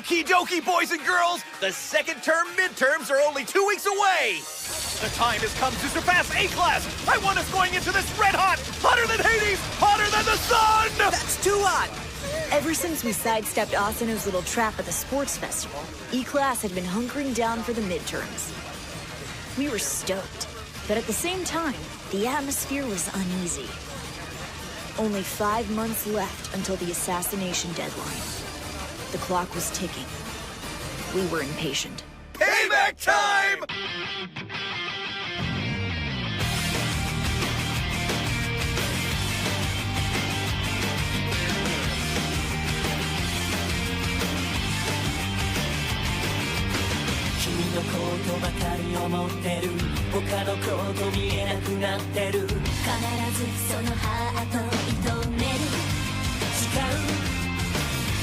Okie dokie, boys and girls! The second term midterms are only 2 weeks away! The time has come to surpass A-Class! I want us going into this red hot! Hotter than Hades! Hotter than the sun! That's too hot! Ever since we sidestepped Asano's little trap at the sports festival, E-Class had been hunkering down for the midterms. We were stoked, but at the same time, the atmosphere was uneasy. Only 5 months left until the assassination deadline. The clock was ticking. We were impatient. Payback time! Kimi のことばかり思ってる他のこと見えなくなってる必ずそのハート射止める誓う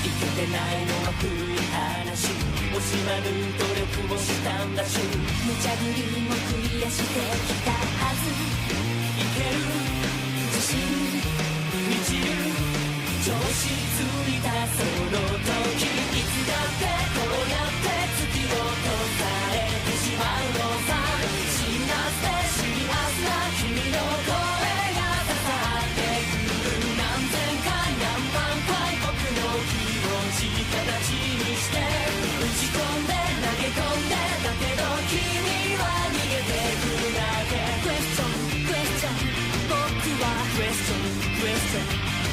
いけてないのは古い話惜しまぬ努力もしたんだし無茶ぶりもクリアしてきたはずいける自信満ちる調子ついたその時いつだってこうやって突き落とされてしまうのさ死なせて幸せな君の声が刺さってくる何千回何万回僕の気持ち形にして打ち込んで投げ込んでだけど君は逃げてくだけ Question Question 僕は Question Question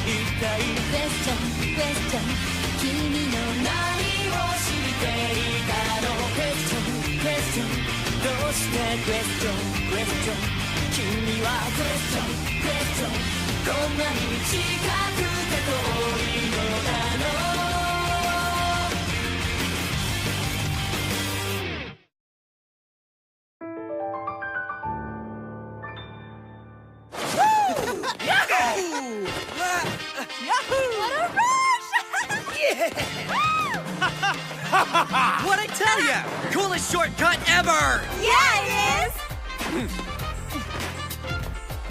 一体 Question Question 君の何を知っていたの Question Question どうして Question Question 君は Question Question こんなに近くて遠いのだろうWhat'd I tell ya? Coolest shortcut ever! Yeah, it is!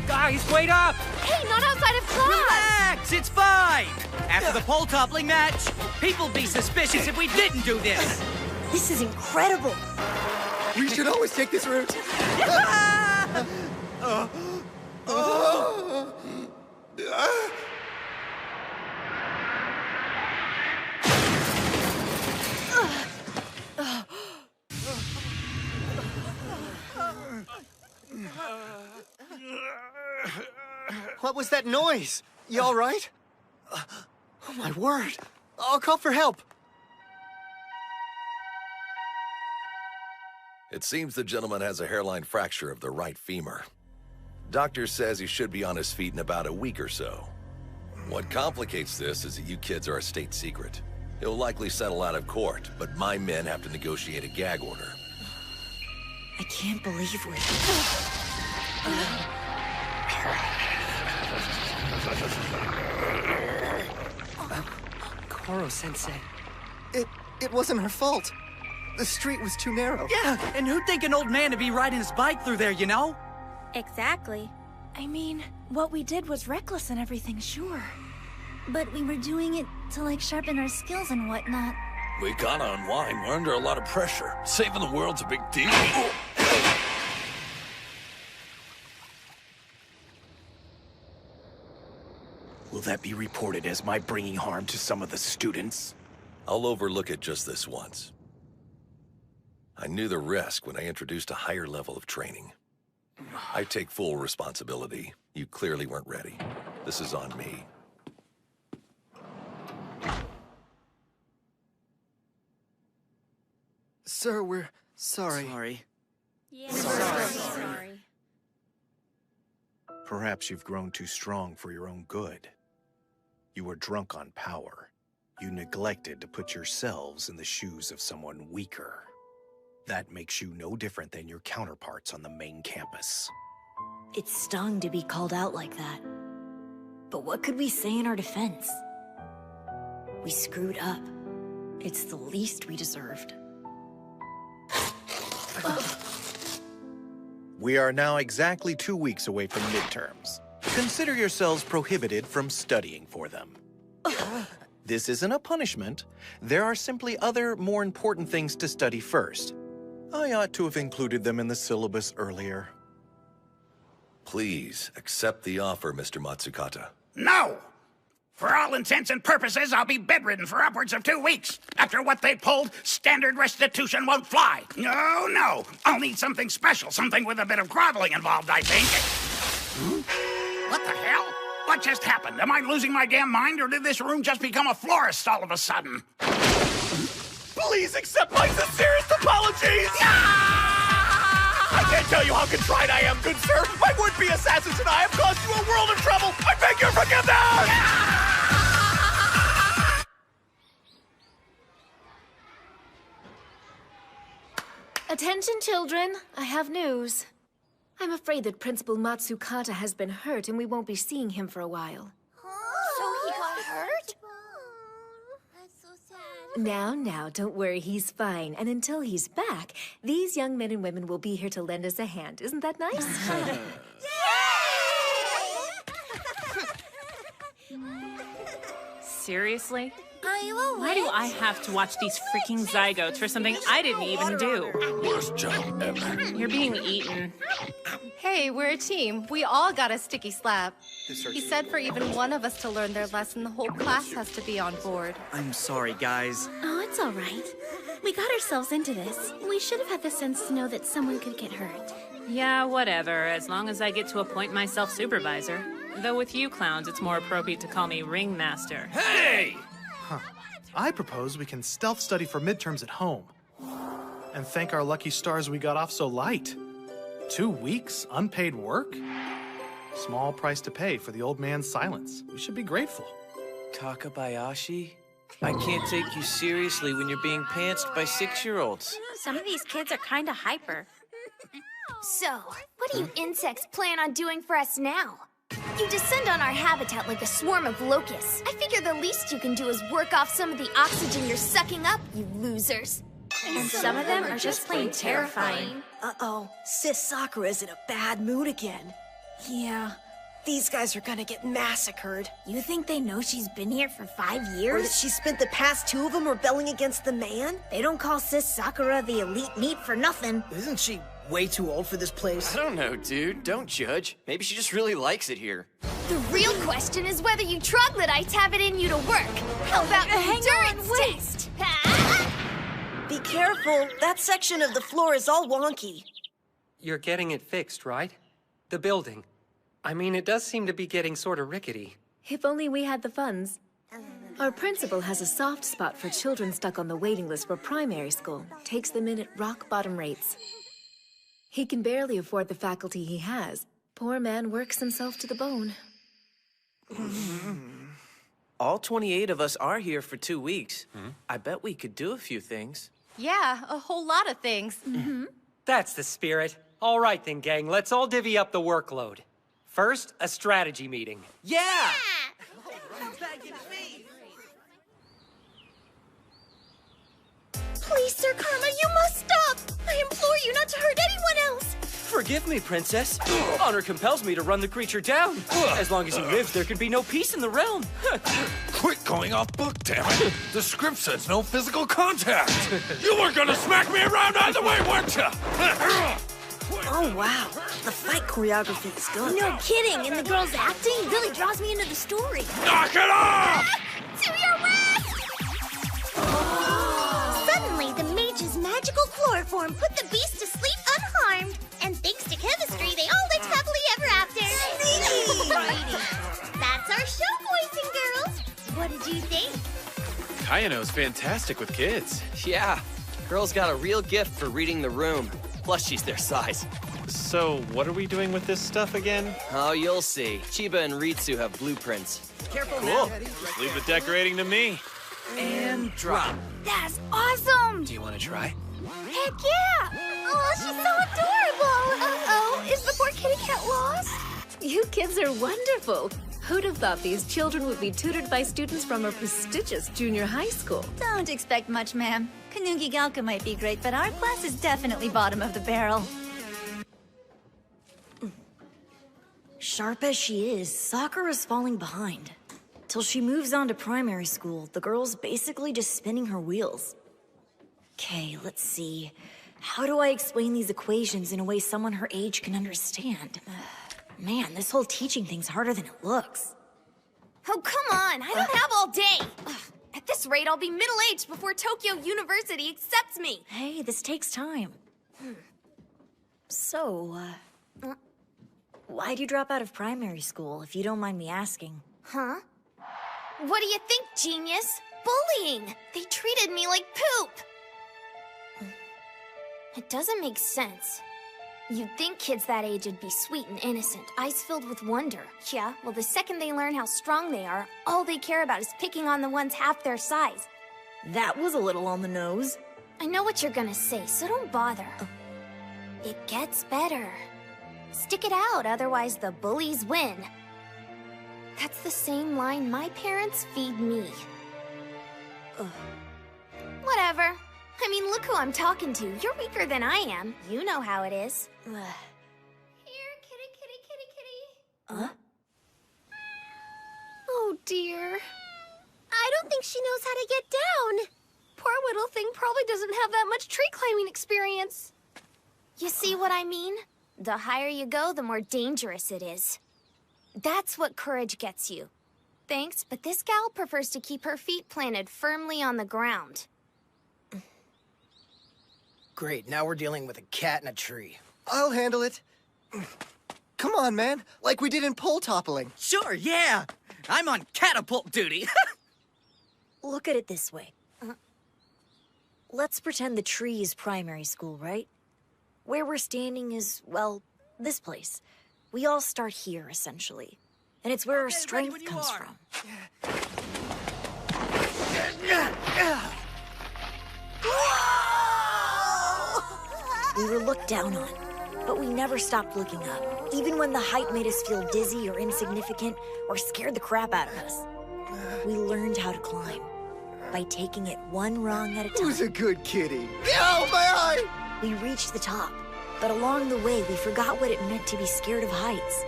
Guys, wait up! Hey, not outside of class! Relax, it's fine! After the pole toppling match, people'd be suspicious if we didn't do this! This is incredible! We should always take this route. What was that noise? You all right? Oh, my word. I'll call for help. It seems the gentleman has a hairline fracture of the right femur. Doctor says he should be on his feet in about a week or so. What complicates this is that you kids are a state secret. He'll likely settle out of court, but my men have to negotiate a gag order. I can't believe we're... Koro-sensei. It wasn't her fault. The street was too narrow. Yeah, and who'd think an old man to be riding his bike through there, you know? Exactly. I mean, what we did was reckless and everything, sure. But we were doing it to, like, sharpen our skills and whatnot. We gotta unwind. We're under a lot of pressure. Saving the world's a big deal. Will that be reported as my bringing harm to some of the students? I'll overlook it just this once. I knew the risk when I introduced a higher level of training. I take full responsibility. You clearly weren't ready. This is on me. Sir, we're sorry. Sorry. Yeah, Sorry. Perhaps you've grown too strong for your own good. You were drunk on power. You neglected to put yourselves in the shoes of someone weaker. That makes you no different than your counterparts on the main campus. It stung to be called out like that. But what could we say in our defense? We screwed up. It's the least we deserved. We are now exactly 2 weeks away from midterms. Consider yourselves prohibited from studying for them. This isn't a punishment. There are simply other, more important things to study first. I ought to have included them in the syllabus earlier. Please accept the offer, Mr. Matsukata. No! For all intents and purposes, I'll be bedridden for upwards of 2 weeks. After what they pulled, standard restitution won't fly. No. I'll need something special, something with a bit of groveling involved, I think. What the hell? What just happened? Am I losing my damn mind, or did this room just become a florist all of a sudden? Please accept my sincerest apologies! I can't tell you how contrite I am, good sir. My would-be assassins and I have caused you a world of trouble. I beg your forgiveness! Attention, children. I have news. I'm afraid that Principal Matsukata has been hurt and we won't be seeing him for a while. So he got hurt? That's so sad. Now, don't worry, he's fine. And until he's back, these young men and women will be here to lend us a hand. Isn't that nice? Seriously? Why do I have to watch these freaking zygotes for something I didn't even do? Worst job ever. You're being eaten. Hey, we're a team. We all got a sticky slap. He said for even one of us to learn their lesson, the whole class has to be on board. I'm sorry, guys. Oh, it's all right. We got ourselves into this. We should have had the sense to know that someone could get hurt. Yeah, whatever, as long as I get to appoint myself supervisor. Though with you clowns, it's more appropriate to call me ringmaster. Hey! I propose we can stealth study for midterms at home. And thank our lucky stars we got off so light. 2 weeks, unpaid work? Small price to pay for the old man's silence. We should be grateful. Takabayashi? I can't take you seriously when you're being pantsed by 6-year-olds. Some of these kids are kind of hyper. So, what do you insects plan on doing for us now? You descend on our habitat like a swarm of locusts. I figure the least you can do is work off some of the oxygen you're sucking up, you losers. And some of them are just plain terrifying. Uh-oh, Sis Sakura's in a bad mood again. Yeah. These guys are gonna get massacred. You think they know she's been here for 5 years? Or that she spent the past 2 of them rebelling against the man? They don't call Sis Sakura the elite meat for nothing. Isn't she way too old for this place? I don't know, dude. Don't judge. Maybe she just really likes it here. The real question is whether you troglodytes have it in you to work. How about an endurance test? Be careful. That section of the floor is all wonky. You're getting it fixed, right? The building. I mean, it does seem to be getting sort of rickety. If only we had the funds. Our principal has a soft spot for children stuck on the waiting list for primary school. Takes them in at rock-bottom rates. He can barely afford the faculty he has. Poor man works himself to the bone. All 28 of us are here for 2 weeks. I bet we could do a few things. Yeah, a whole lot of things. That's the spirit. All right then, gang, let's all divvy up the workload. First, a strategy meeting. Yeah! Please, Sir Karma, you must stop! I implore you not to hurt anyone else! Forgive me, princess. Honor compels me to run the creature down. As long as he lives, there can be no peace in the realm. Quit going off book, damn it! The script says no physical contact! You were gonna smack me around either way, weren't you? Oh, wow. The fight choreography is good. No kidding, and the girl's acting really draws me into the story. Knock it off! To your rest! Suddenly, the mage's magical chloroform put the beast to sleep unharmed. And thanks to chemistry, they all lived happily ever after. That's our show, boys and girls. What did you think? Kayano's fantastic with kids. Yeah, girl's got a real gift for reading the room. Plus, she's their size. So, what are we doing with this stuff again? Oh, you'll see. Chiba and Ritsu have blueprints. Careful Cool. now. Just leave the decorating to me. And drop. That's awesome! Do you want to try? Heck yeah! Oh, she's so adorable! Uh-oh, is the poor kitty cat lost? You kids are wonderful. Who'd have thought these children would be tutored by students from a prestigious junior high school? Don't expect much, ma'am. Kanugi Galka might be great, but our class is definitely bottom of the barrel. Sharp as she is, Sakura's falling behind. Till she moves on to primary school, the girl's basically just spinning her wheels. Okay, let's see. How do I explain these equations in a way someone her age can understand? Man, this whole teaching thing's harder than it looks. Oh, come on! I don't have all day! Ugh. At this rate, I'll be middle-aged before Tokyo University accepts me! Hey, this takes time. So, why'd you drop out of primary school, if you don't mind me asking? Huh? What do you think, genius? Bullying! They treated me like poop! It doesn't make sense. You'd think kids that age would be sweet and innocent, eyes filled with wonder. Yeah, well, the second they learn how strong they are, all they care about is picking on the ones half their size. That was a little on the nose. I know what you're gonna say, so don't bother. It gets better. Stick it out, otherwise the bullies win. That's the same line my parents feed me. Whatever. I mean, look who I'm talking to. You're weaker than I am. You know how it is. Here, kitty, kitty, kitty, kitty. Huh? Oh, dear. I don't think she knows how to get down. Poor little thing probably doesn't have that much tree climbing experience. You see what I mean? The higher you go, the more dangerous it is. That's what courage gets you. Thanks, but this gal prefers to keep her feet planted firmly on the ground. Great, now we're dealing with a cat in a tree. I'll handle it. Come on, man. Like we did in pole toppling. Sure, yeah. I'm on catapult duty. Look at it this way. Let's pretend the tree is primary school, right? Where we're standing is, well, this place. We all start here, essentially. And it's where our strength comes from. We were looked down on, but we never stopped looking up, even when the height made us feel dizzy or insignificant or scared the crap out of us. We learned how to climb by taking it one rung at a time. Who's a good kitty? Oh, my eye! We reached the top, but along the way we forgot what it meant to be scared of heights.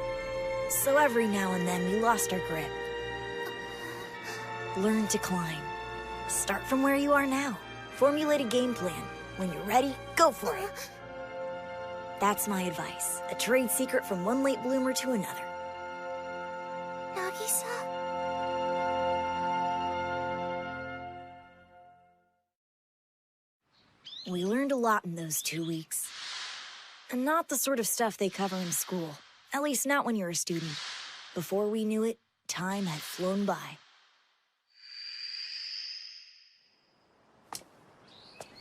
So every now and then we lost our grip. Learn to climb. Start from where you are now. Formulate a game plan. When you're ready, go for it. That's my advice. A trade secret from one late bloomer to another. Nagisa? We learned a lot in those 2 weeks. And not the sort of stuff they cover in school. At least not when you're a student. Before we knew it, time had flown by.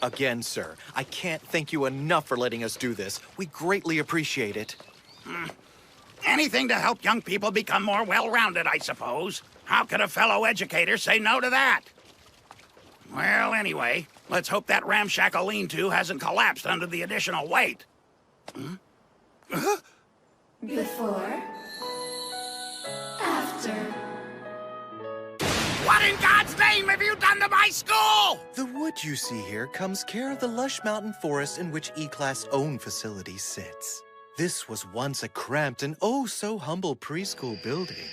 Again, sir, I can't thank you enough for letting us do this. We greatly appreciate it. Anything to help young people become more well-rounded, I suppose. How could a fellow educator say no to that? Well, anyway, let's hope that ramshackle lean-to hasn't collapsed under the additional weight. Before. After. What in God's name have you done to my school? The wood you see here comes care of the lush mountain forest in which E-Class' own facility sits. This was once a cramped and oh so humble preschool building.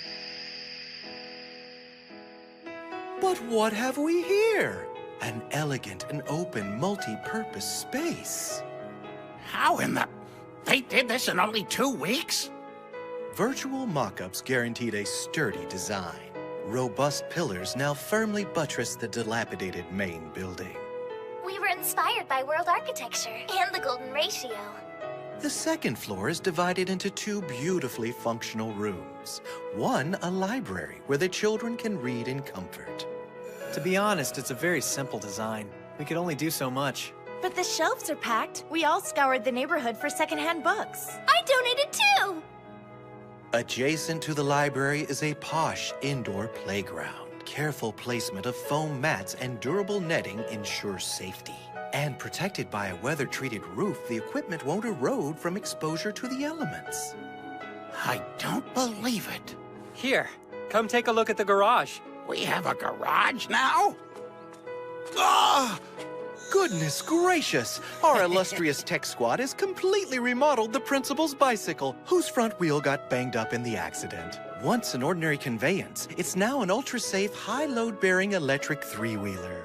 But what have we here? An elegant and open multi-purpose space. How in the... They did this in only 2 weeks? Virtual mock-ups guaranteed a sturdy design. Robust pillars now firmly buttress the dilapidated main building. We were inspired by world architecture and the golden ratio. The second floor is divided into 2 beautifully functional rooms. One, a library where the children can read in comfort. To be honest, it's a very simple design. We could only do so much. But the shelves are packed. We all scoured the neighborhood for secondhand books. I donated too! Adjacent to the library is a posh indoor playground. Careful placement of foam mats and durable netting ensures safety. And protected by a weather-treated roof, the equipment won't erode from exposure to the elements. I don't believe it. Here, come take a look at the garage. We have a garage now? Ah! Goodness gracious! Our illustrious tech squad has completely remodeled the principal's bicycle, whose front wheel got banged up in the accident. Once an ordinary conveyance, it's now an ultra-safe, high-load-bearing electric three-wheeler.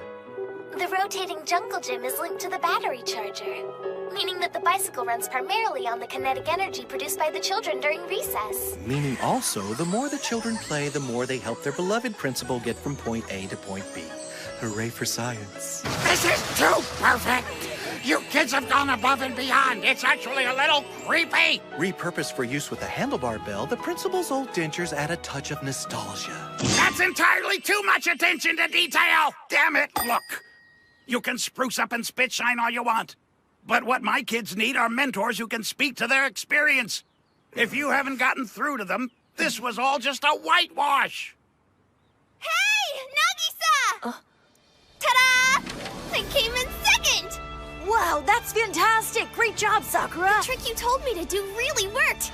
The rotating jungle gym is linked to the battery charger, meaning that the bicycle runs primarily on the kinetic energy produced by the children during recess. Meaning also, the more the children play, the more they help their beloved principal get from point A to point B. Hooray for science. This is too perfect! You kids have gone above and beyond. It's actually a little creepy. Repurposed for use with the handlebar bell, the principal's old dentures add a touch of nostalgia. That's entirely too much attention to detail. Damn it, look. You can spruce up and spit shine all you want. But what my kids need are mentors who can speak to their experience. If you haven't gotten through to them, this was all just a whitewash. Hey, Nagisa! Ta-da! I came in second! Wow, that's fantastic! Great job, Sakura! The trick you told me to do really worked.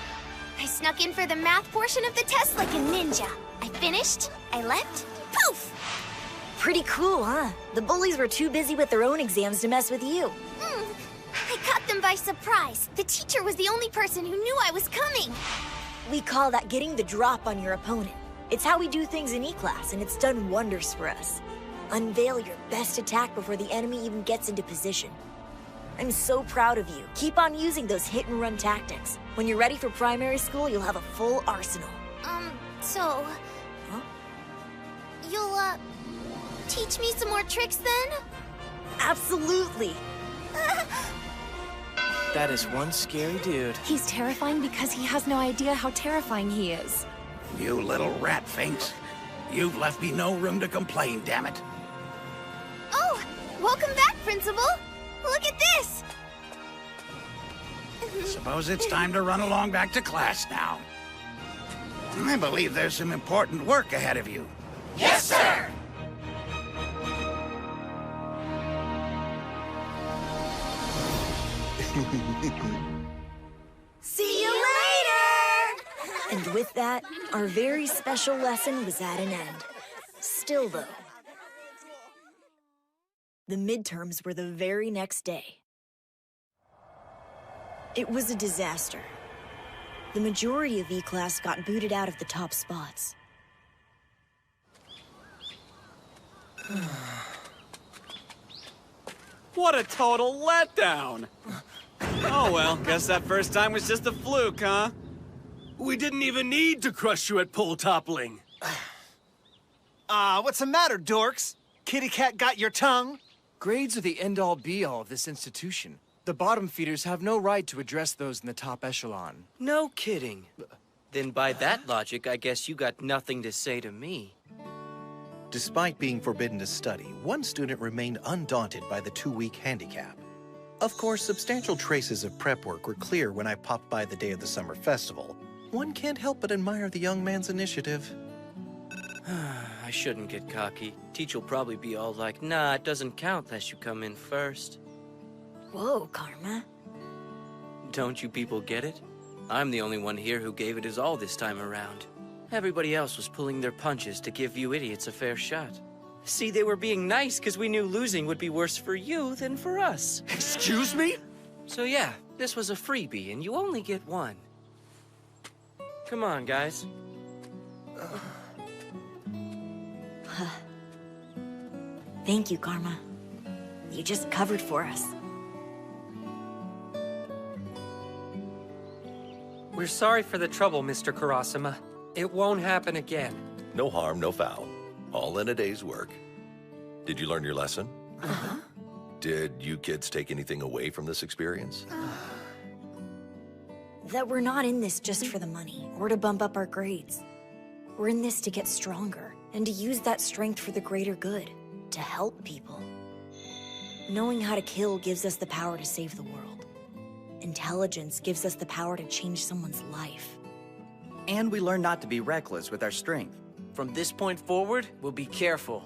I snuck in for the math portion of the test like a ninja. I finished, I left, poof! Pretty cool, huh? The bullies were too busy with their own exams to mess with you. I caught them by surprise. The teacher was the only person who knew I was coming. We call that getting the drop on your opponent. It's how we do things in E-Class, and it's done wonders for us. Unveil your best attack before the enemy even gets into position. I'm so proud of you. Keep on using those hit-and-run tactics. When you're ready for primary school, you'll have a full arsenal. So... Huh? You'll, teach me some more tricks then? Absolutely! That is one scary dude. He's terrifying because he has no idea how terrifying he is. You little rat finks. You've left me no room to complain, damn it. Oh, welcome back, Principal. Look at this. Suppose it's time to run along back to class now. I believe there's some important work ahead of you. Yes, sir! See you later! And with that, our very special lesson was at an end. Still, though, the midterms were the very next day. It was a disaster. The majority of E-Class got booted out of the top spots. What a total letdown! Oh well, guess that first time was just a fluke, huh? We didn't even need to crush you at pole toppling. What's the matter, dorks? Kitty Cat got your tongue? Grades are the end-all be-all of this institution. The bottom feeders have no right to address those in the top echelon. No kidding. Then by that logic, I guess you got nothing to say to me. Despite being forbidden to study, one student remained undaunted by the 2-week handicap. Of course, substantial traces of prep work were clear when I popped by the day of the summer festival. One can't help but admire the young man's initiative. I shouldn't get cocky. Teach will probably be all like, nah, it doesn't count unless you come in first. Whoa, Karma. Don't you people get it? I'm the only one here who gave it his all this time around. Everybody else was pulling their punches to give you idiots a fair shot. See, they were being nice because we knew losing would be worse for you than for us. Excuse me? So yeah, this was a freebie, and you only get one. Come on, guys. Thank you, Karma. You just covered for us. We're sorry for the trouble, Mr. Kurasama. It won't happen again. No harm, no foul. All in a day's work. Did you learn your lesson? Did you kids take anything away from this experience? That we're not in this just for the money, or to bump up our grades. We're in this to get stronger, and to use that strength for the greater good, to help people. Knowing how to kill gives us the power to save the world. Intelligence gives us the power to change someone's life. And we learn not to be reckless with our strength. From this point forward, we'll be careful.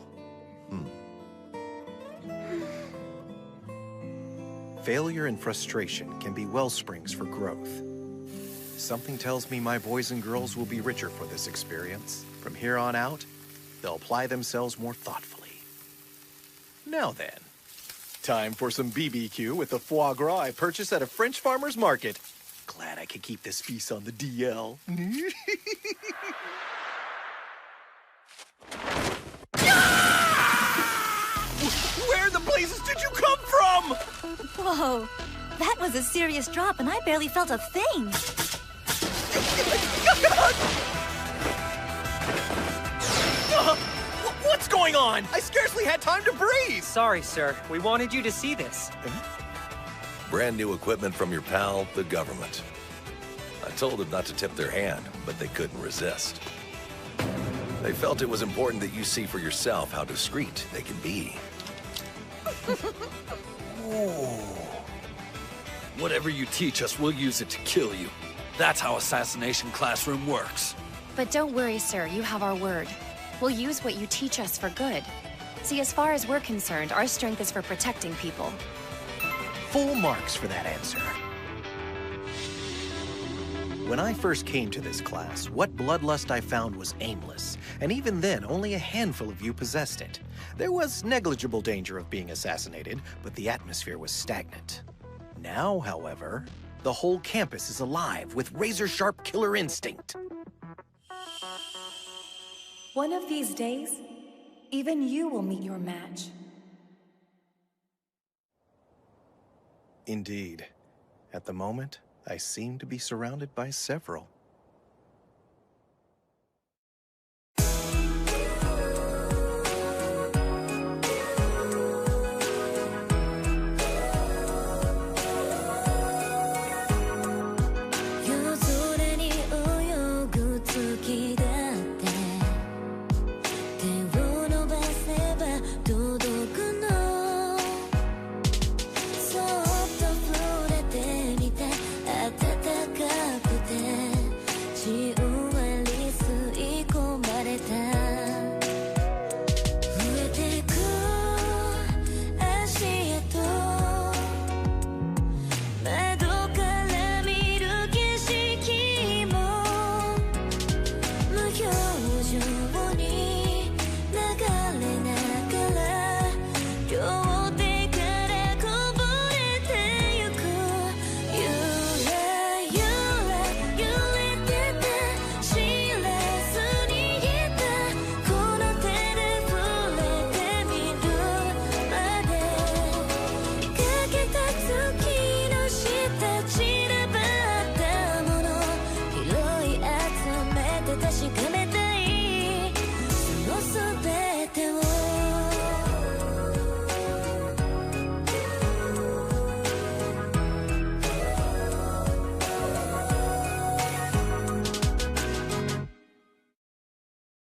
Failure and frustration can be wellsprings for growth. Something tells me my boys and girls will be richer for this experience. From here on out, they'll apply themselves more thoughtfully. Now then, time for some BBQ with the foie gras I purchased at a French farmer's market. Glad I could keep this piece on the DL. Where the blazes did you come from? Whoa, that was a serious drop, and I barely felt a thing. What's going on? I scarcely had time to breathe. Sorry, sir. We wanted you to see this. Brand new equipment from your pal, the government. I told them not to tip their hand, but they couldn't resist. They felt it was important that you see for yourself how discreet they can be. Whatever you teach us, we'll use it to kill you. That's how Assassination Classroom works. But don't worry, sir. You have our word. We'll use what you teach us for good. See, as far as we're concerned, our strength is for protecting people. Full marks for that answer. When I first came to this class, what bloodlust I found was aimless, and even then, only a handful of you possessed it. There was negligible danger of being assassinated, but the atmosphere was stagnant. Now, however, the whole campus is alive with razor-sharp killer instinct. One of these days, even you will meet your match. Indeed. At the moment, I seem to be surrounded by several.